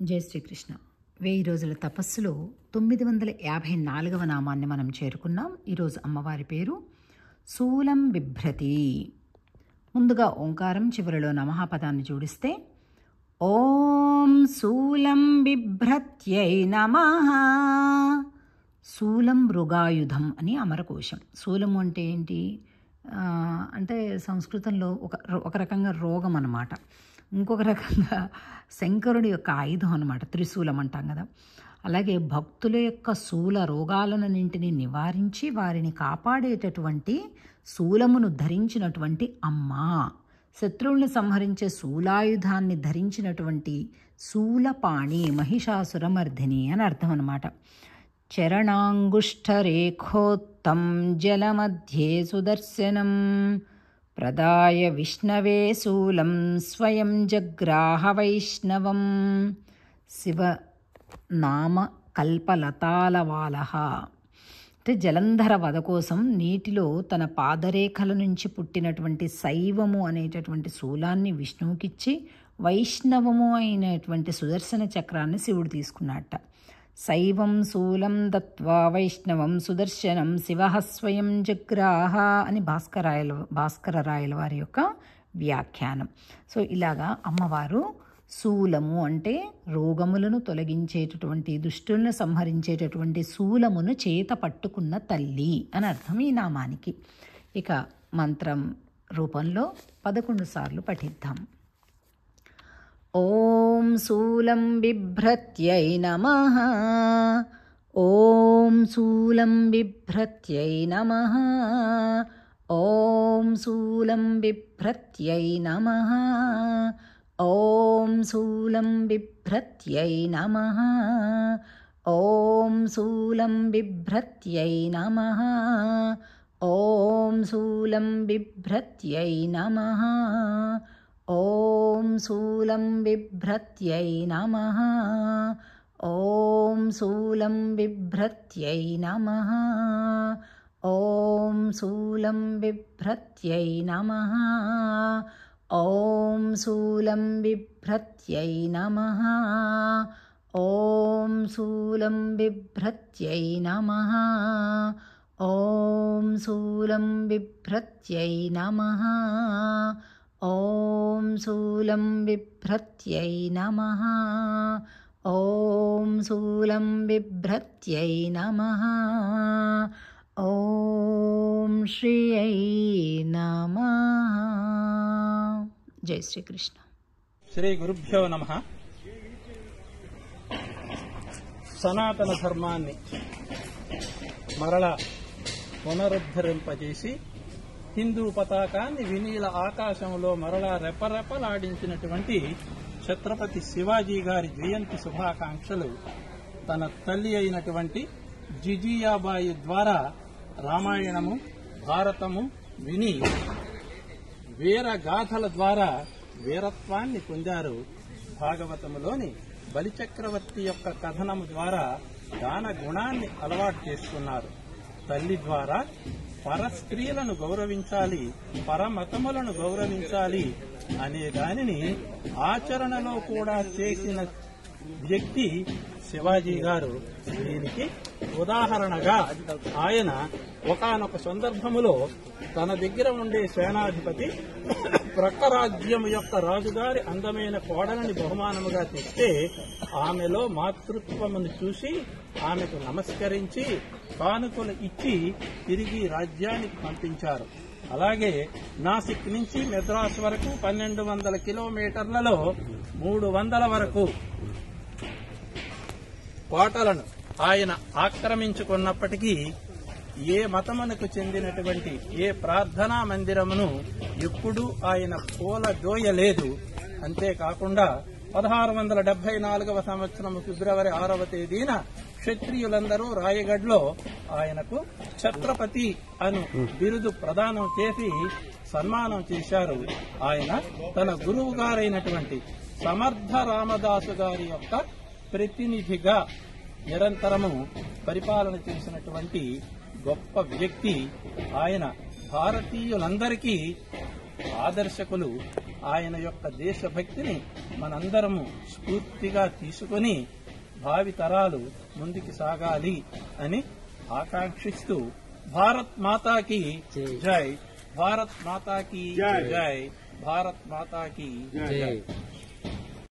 జై శ్రీకృష్ణ. 1000 రోజుల తపస్సులో 954వ నామాన్ని మనం చేరుకున్నాం. ఈరోజు అమ్మవారి పేరు శూలం బిభ్రతి. ముందుగా ఓంకారం, చివరిలో నమః పదాన్ని జోడిస్తే ఓం శూలం బిభ్రత్యై నమః. శూలం మృగాయుధం అని అమరకోశం. శూలము అంటే ఏంటి అంటే సంస్కృతంలో ఒక రకంగా రోగం అన్నమాట. ఇంకొక రకంగా శంకరుడి యొక్క ఆయుధం అన్నమాట, త్రిశూలం అంటాం కదా. అలాగే భక్తుల యొక్క శూల రోగాలన్నింటినీ నివారించి వారిని కాపాడేటటువంటి శూలమును ధరించినటువంటి అమ్మ, శత్రువుల్ని సంహరించే శూలాయుధాన్ని ధరించినటువంటి శూలపాణి, మహిషాసురమర్ధిని అని అర్థం అన్నమాట. చరణాంగుష్ఠరేఖోత్తం జలమధ్యే సుదర్శనం ప్రదాయ విష్ణవే శూలం స్వయం జగ్రాహ వైష్ణవం. శివనామ కల్పలతాలవాలహ అంటే జలంధర వధ కోసం నీటిలో తన పాదరేఖల నుంచి పుట్టినటువంటి శైవము అనేటటువంటి శూలాన్ని విష్ణువుకిచ్చి వైష్ణవము అయినటువంటి సుదర్శన చక్రాన్ని శివుడు తీసుకున్నట్ట. శైవం శూలం దత్వా వైష్ణవం సుదర్శనం శివః స్వయం జగ్రాహ అని భాస్కరరాయల వారి యొక్క వ్యాఖ్యానం. సో ఇలాగా అమ్మవారు శూలము అంటే రోగములను తొలగించేటటువంటి, దుష్టులను సంహరించేటటువంటి శూలమును చేత పట్టుకున్న తల్లి అని అర్థం ఈ నామానికి. ఇక మంత్రం రూపంలో 11 సార్లు పఠిద్దాం. ఓం శూలం బిభ్రత్యై నమః. ఓం శూలం బిభ్రత్యై నమః. ఓం శూలం బిభ్రత్యై నమః. ఓం శూలం బిభ్రత్యై నమః. ఓం శూలం బిభ్రత్యై నమః. ఓం శూలం బిభ్రత్యై నమః. ఓం శూలం బిభ్రత్యై నమః. ఓం శూలం బిభ్రత్యై నమః. ఓం శూలం బిభ్రత్యై నమః. ఓం శూలం బిభ్రత్యై నమః. ఓం శూలం బిభ్రత్యై నమః. ఓం శూలం బిభ్రత్యై నమః. ఓం శూలం బిభ్రత్యై నమః. ఓం శూలం బిభ్రత్యై నమః. ఓం శ్రీయై నమః. జై శ్రీకృష్ణ. శ్రీ గురుభ్యో నమః. సనాతన ధర్మాన్ని మరల పునరుద్ధరింపజేసి హిందూ పతాకాన్ని వినీల ఆకాశంలో మరలా రెపరెపలాడించినటువంటి ఛత్రపతి శివాజీ గారి జయంతి శుభాకాంక్షలు తన తల్లి అయినటువంటి జిజియాబాయి ద్వారా రామాయణము, భారతము విని వీరగాథల ద్వారా వీరత్వాన్ని పొందారు. భాగవతములోని బలిచక్రవర్తి యొక్క కథనము ద్వారా దాన గుణాన్ని అలవాటు చేసుకున్నారు. తల్లి ద్వారా పరస్త్రీలను గౌరవించాలి, పరమతములను గౌరవించాలి అనే దానిని ఆచరణలో కూడా చేసిన వ్యక్తి శివాజీ గారు. దీనికి ఉదాహరణగా ఆయన ఒకానొక సందర్భములో తన దగ్గర ఉండే సేనాధిపతి ప్రక్క రాజ్యం యొక్క రాజుగారి అందమైన కోడలని బహుమానముగా తెస్తే ఆమెలో మాతృత్వమును చూసి ఆమెకు నమస్కరించి కానుకలు ఇచ్చి తిరిగి రాజ్యానికి పంపించారు. అలాగే నాసిక్ నుంచి మెద్రాస్ వరకు 1200 కిలోమీటర్లలో 300 వరకు కోటలను ఆయన ఆక్రమించుకున్నప్పటికీ ఏ మతమునకు చెందినటువంటి ఏ ప్రార్థనా మందిరమును ఎప్పుడూ ఆయన కూలదోయలేదు. అంతేకాకుండా 1674వ సంవత్సరం ఫిబ్రవరి 6వ తేదీన క్షత్రియులందరూ రాయగఢ్లో ఆయనకు ఛత్రపతి అను బిరుదు ప్రదానం చేసి సన్మానం చేశారు. ఆయన తన గురువు గారైనటువంటి సమర్థ రామదాసు గారి యొక్క ప్రతినిధిగా నిరంతరము పరిపాలన చేసినటువంటి గొప్ప వ్యక్తి. ఆయన భారతీయులందరికీ ఆదర్శకులు. ఆయన యొక్క దేశభక్తిని మనందరము స్ఫూర్తిగా తీసుకొని భావి తరాలు ముందుకు సాగాలి అని ఆకాంక్షిస్తూ భారత్ మాతాకి జై, భారత్ మాతాకి జై, భారత్ మాతాకి జై.